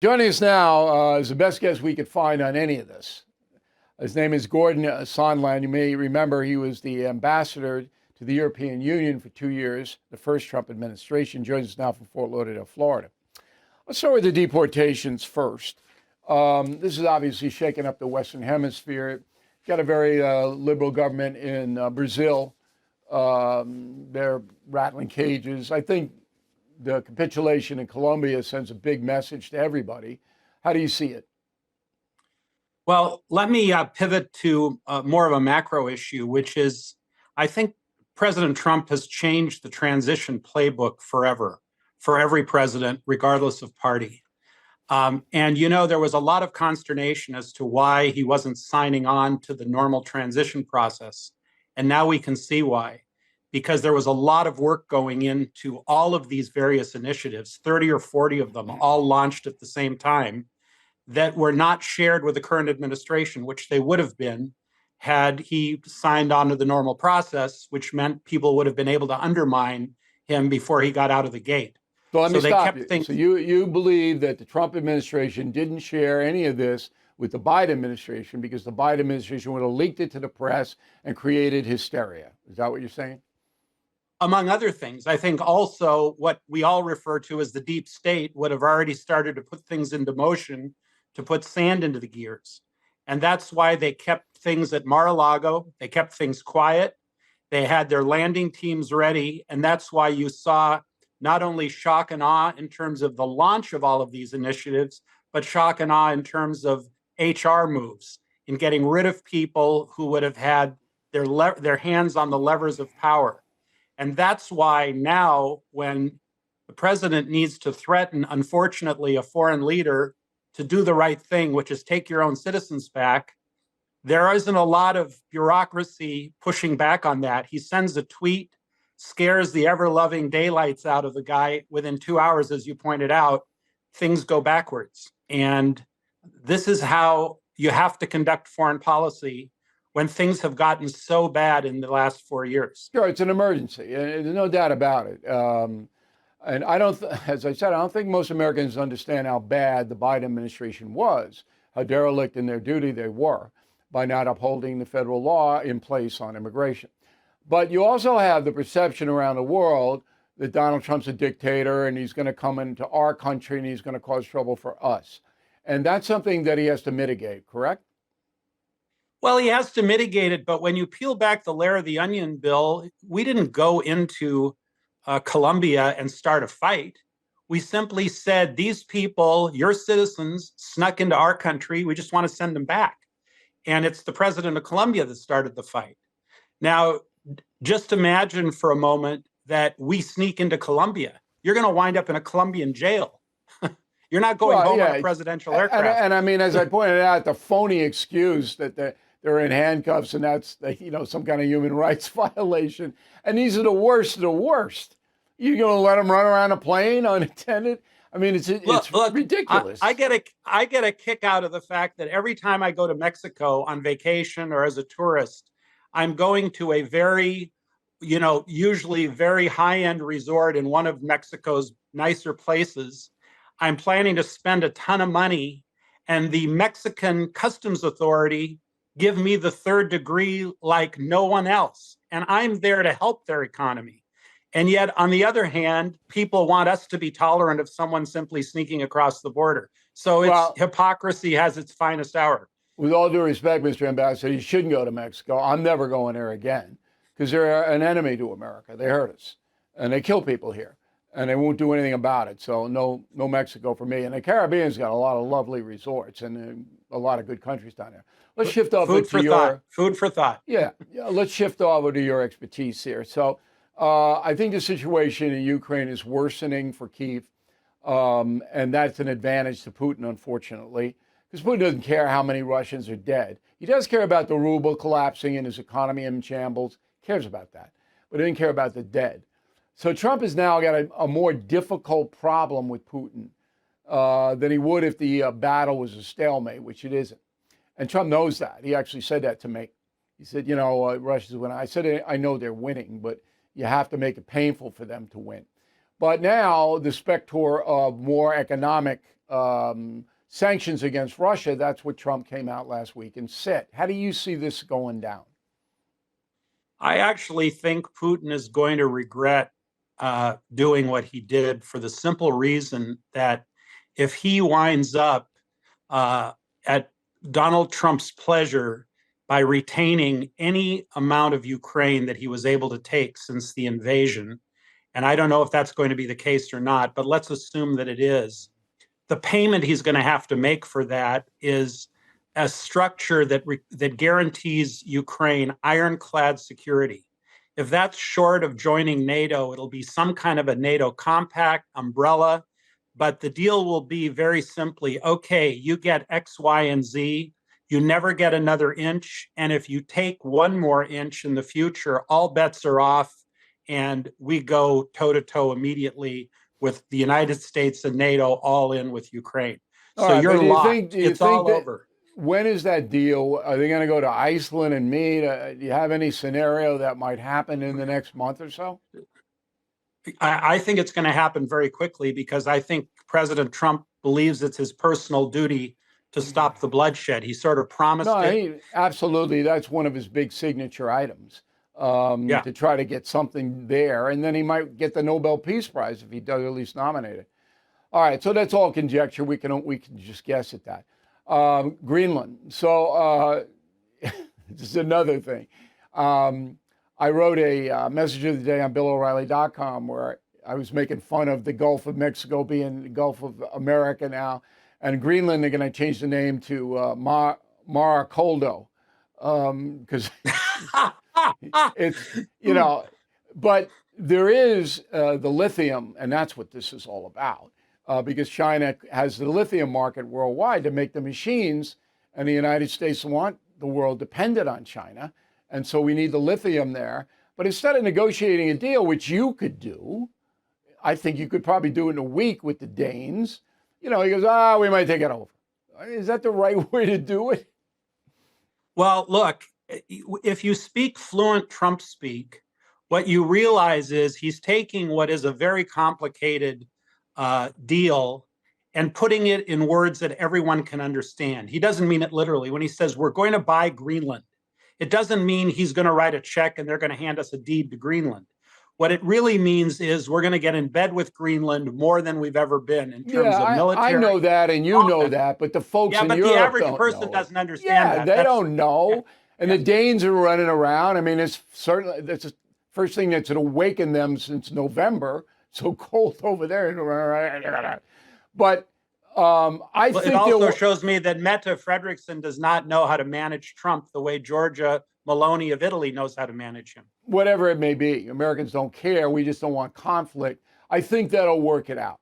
Joining us now is the best guest we could find on any of this. His name is Gordon Sondland. You may remember he was the ambassador to the European Union for 2 years, the first Trump administration. Joins us now from Fort Lauderdale, Florida. Let's start with the deportations first. This is obviously shaking up the Western Hemisphere. Got a very liberal government in Brazil. They're rattling cages. I think the capitulation in Colombia sends a big message to everybody. How do you see it? Well, let me pivot to more of a macro issue, which is I think President Trump has changed the transition playbook forever for every president, regardless of party. And, there was a lot of consternation as to why he wasn't signing on to the normal transition process. And now we can see why. Because there was a lot of work going into all of these various initiatives, 30 or 40 of them, all launched at the same time, that were not shared with the current administration, which they would have been had he signed on to the normal process, which meant people would have been able to undermine him before he got out of the gate. So let me stop you. So you believe that the Trump administration didn't share any of this with the Biden administration because the Biden administration would have leaked it to the press and created hysteria. Is that what you're saying? Among other things, I think also what we all refer to as the deep state would have already started to put things into motion to put sand into the gears. And that's why they kept things at Mar-a-Lago. They kept things quiet. They had their landing teams ready. And that's why you saw not only shock and awe in terms of the launch of all of these initiatives, but shock and awe in terms of HR moves, in getting rid of people who would have had their hands on the levers of power. And that's why now, when the president needs to threaten, unfortunately, a foreign leader to do the right thing, which is take your own citizens back, there isn't a lot of bureaucracy pushing back on that. He sends a tweet, scares the ever-loving daylights out of the guy. Within 2 hours, as you pointed out, things go backwards. And this is how you have to conduct foreign policy when things have gotten so bad in the last 4 years. Sure, it's an emergency. There's no doubt about it. And as I said, I don't think most Americans understand how bad the Biden administration was, how derelict in their duty they were by not upholding the federal law in place on immigration. But you also have the perception around the world that Donald Trump's a dictator and he's going to come into our country and he's going to cause trouble for us. And that's something that he has to mitigate, correct? Well, he has to mitigate it, but when you peel back the layer of the onion, Bill, we didn't go into Colombia and start a fight. We simply said, these people, your citizens, snuck into our country. We just want to send them back. And it's the president of Colombia that started the fight. Now, just imagine for a moment that we sneak into Colombia. You're going to wind up in a Colombian jail. You're not going home on a presidential aircraft. And I mean, as I pointed out, the phony excuse that they're in handcuffs and that's some kind of human rights violation. And these are the worst of the worst. You're going to let them run around a plane unattended? I mean, it's ridiculous. I get a kick out of the fact that every time I go to Mexico on vacation or as a tourist, I'm going to a very, usually very high-end resort in one of Mexico's nicer places. I'm planning to spend a ton of money, and the Mexican Customs Authority give me the third degree like no one else. And I'm there to help their economy. And yet, on the other hand, people want us to be tolerant of someone simply sneaking across the border. So hypocrisy has its finest hour. With all due respect, Mr. Ambassador, you shouldn't go to Mexico. I'm never going there again because they're an enemy to America. They hurt us and they kill people here and they won't do anything about it. So no Mexico for me. And the Caribbean's got a lot of lovely resorts and a lot of good countries down there. Let's shift over to Food for thought. Yeah, let's shift over to your expertise here. So I think the situation in Ukraine is worsening for Kyiv, and that's an advantage to Putin, unfortunately, because Putin doesn't care how many Russians are dead. He does care about the ruble collapsing and his economy in shambles. He cares about that, but he doesn't care about the dead. So Trump has now got a more difficult problem with Putin than he would if the battle was a stalemate, which it isn't. And Trump knows that. He actually said that to me. He said, Russia's winning. I said, I know they're winning, but you have to make it painful for them to win. But now the specter of more economic sanctions against Russia. That's what Trump came out last week and said. How do you see this going down? I actually think Putin is going to regret doing what he did for the simple reason that if he winds up at Donald Trump's pleasure by retaining any amount of Ukraine that he was able to take since the invasion, and I don't know if that's going to be the case or not, but let's assume that it is, the payment he's going to have to make for that is a structure that guarantees Ukraine ironclad security. If that's short of joining NATO, it'll be some kind of a NATO compact umbrella, but the deal will be very simply, okay, you get X, Y, and Z, you never get another inch, and if you take one more inch in the future, all bets are off, and we go toe-to-toe immediately with the United States and NATO all in with Ukraine. All So right, you're but do you locked. think- do you It's think all that- over. When is that deal? Are they going to go to Iceland and meet? Do you have any scenario that might happen in the next month or so? I think it's going to happen very quickly because I think President Trump believes it's his personal duty to stop the bloodshed. He sort of promised No, it. absolutely. That's one of his big signature items, Yeah. to try to get something there. And then he might get the Nobel Peace Prize if he does at least nominate it. All right, so that's all conjecture. We can just guess at that. Greenland. So this is another thing. I wrote a message of the day on BillO'Reilly.com where I was making fun of the Gulf of Mexico being the Gulf of America now. And Greenland, they're going to change the name to Maracoldo because it's, but there is the lithium, and that's what this is all about. Because China has the lithium market worldwide to make the machines, and the United States want the world dependent on China. And so we need the lithium there. But instead of negotiating a deal, which you could do, I think you could probably do it in a week with the Danes. He goes, we might take it over. Is that the right way to do it? Well, look, if you speak fluent Trump speak, what you realize is he's taking what is a very complicated deal and putting it in words that everyone can understand. He doesn't mean it literally. When he says we're going to buy Greenland, it doesn't mean he's going to write a check and they're going to hand us a deed to Greenland. What it really means is we're going to get in bed with Greenland more than we've ever been in terms of military. I know that, and you know that, but the folks in Europe the average don't person know. doesn't understand that. They don't know. And the Danes are running around. I mean, it's certainly that's the first thing that's awakened them since November. So cold over there. But I think it also shows me that Mette Frederiksen does not know how to manage Trump the way Giorgia Meloni of Italy knows how to manage him. Whatever it may be, Americans don't care. We just don't want conflict. I think that'll work it out.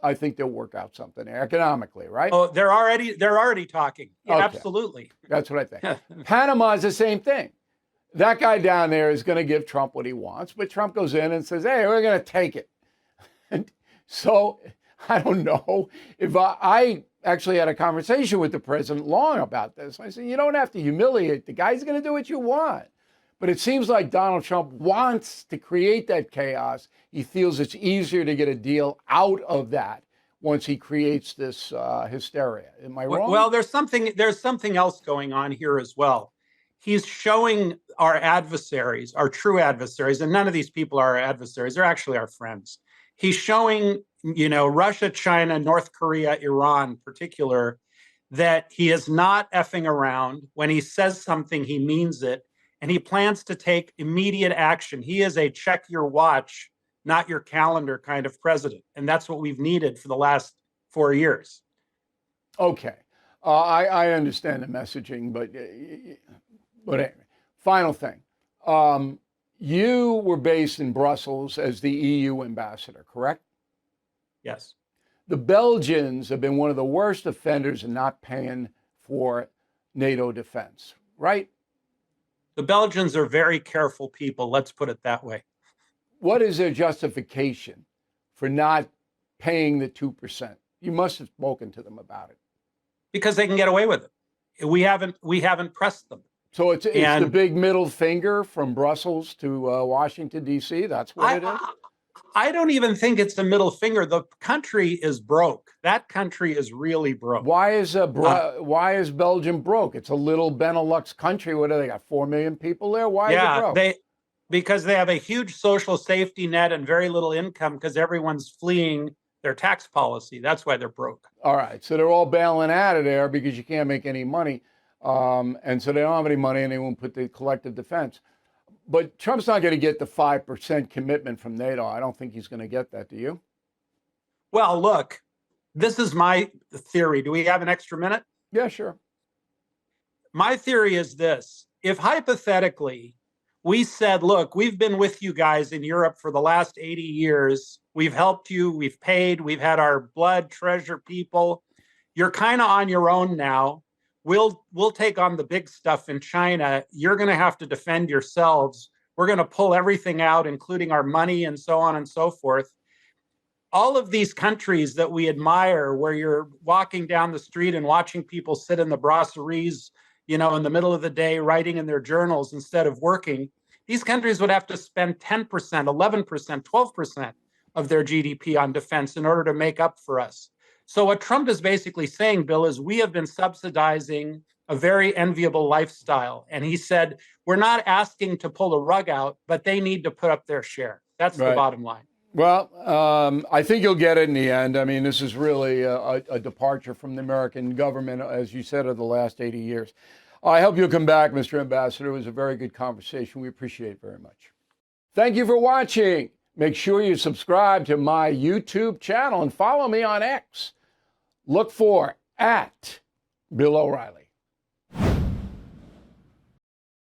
I think they'll work out something economically, right? Oh, they're already talking. Yeah, Okay. Absolutely. That's what I think. Panama's the same thing. That guy down there is going to give Trump what he wants, but Trump goes in and says, hey, we're going to take it. And so I don't know if I actually had a conversation with the president long about this. I said, you don't have to humiliate the guy. He's going to do what you want. But it seems like Donald Trump wants to create that chaos. He feels it's easier to get a deal out of that once he creates this hysteria. Am I wrong? Well, there's something else going on here as well. He's showing our adversaries, our true adversaries, and none of these people are our adversaries. They're actually our friends. He's showing, Russia, China, North Korea, Iran in particular, that he is not effing around. When he says something, he means it. And he plans to take immediate action. He is a check your watch, not your calendar kind of president. And that's what we've needed for the last 4 years. Okay. I understand the messaging, but anyway, final thing. You were based in Brussels as the EU ambassador, correct? Yes. The Belgians have been one of the worst offenders in not paying for NATO defense, right? The Belgians are very careful people. Let's put it that way. What is their justification for not paying the 2%? You must have spoken to them about it. Because they can get away with it. We haven't pressed them. So it's the big middle finger from Brussels to Washington, D.C.? That's what it is? I don't even think it's a middle finger. The country is broke. That country is really broke. Why is Belgium broke? It's a little Benelux country. What do they got? 4 million people there. Why is it broke? Because they have a huge social safety net and very little income because everyone's fleeing their tax policy. That's why they're broke. All right, so they're all bailing out of there because you can't make any money, and so they don't have any money, and they won't put the collective defense. But Trump's not going to get the 5% commitment from NATO. I don't think he's going to get that. Do you? Well, look, this is my theory. Do we have an extra minute? Yeah, sure. My theory is this. If hypothetically we said, look, we've been with you guys in Europe for the last 80 years. We've helped you. We've paid. We've had our blood, treasure, people. You're kind of on your own now. We'll take on the big stuff in China. You're going to have to defend yourselves. We're going to pull everything out, including our money and so on and so forth. All of these countries that we admire, where you're walking down the street and watching people sit in the brasseries, in the middle of the day, writing in their journals instead of working, these countries would have to spend 10%, 11%, 12% of their GDP on defense in order to make up for us. So what Trump is basically saying, Bill, is we have been subsidizing a very enviable lifestyle. And he said, we're not asking to pull the rug out, but they need to put up their share. That's right. The bottom line. Well, I think you'll get it in the end. I mean, this is really a departure from the American government, as you said, of the last 80 years. I hope you'll come back, Mr. Ambassador. It was a very good conversation. We appreciate it very much. Thank you for watching. Make sure you subscribe to my YouTube channel and follow me on X. Look for @Bill O'Reilly.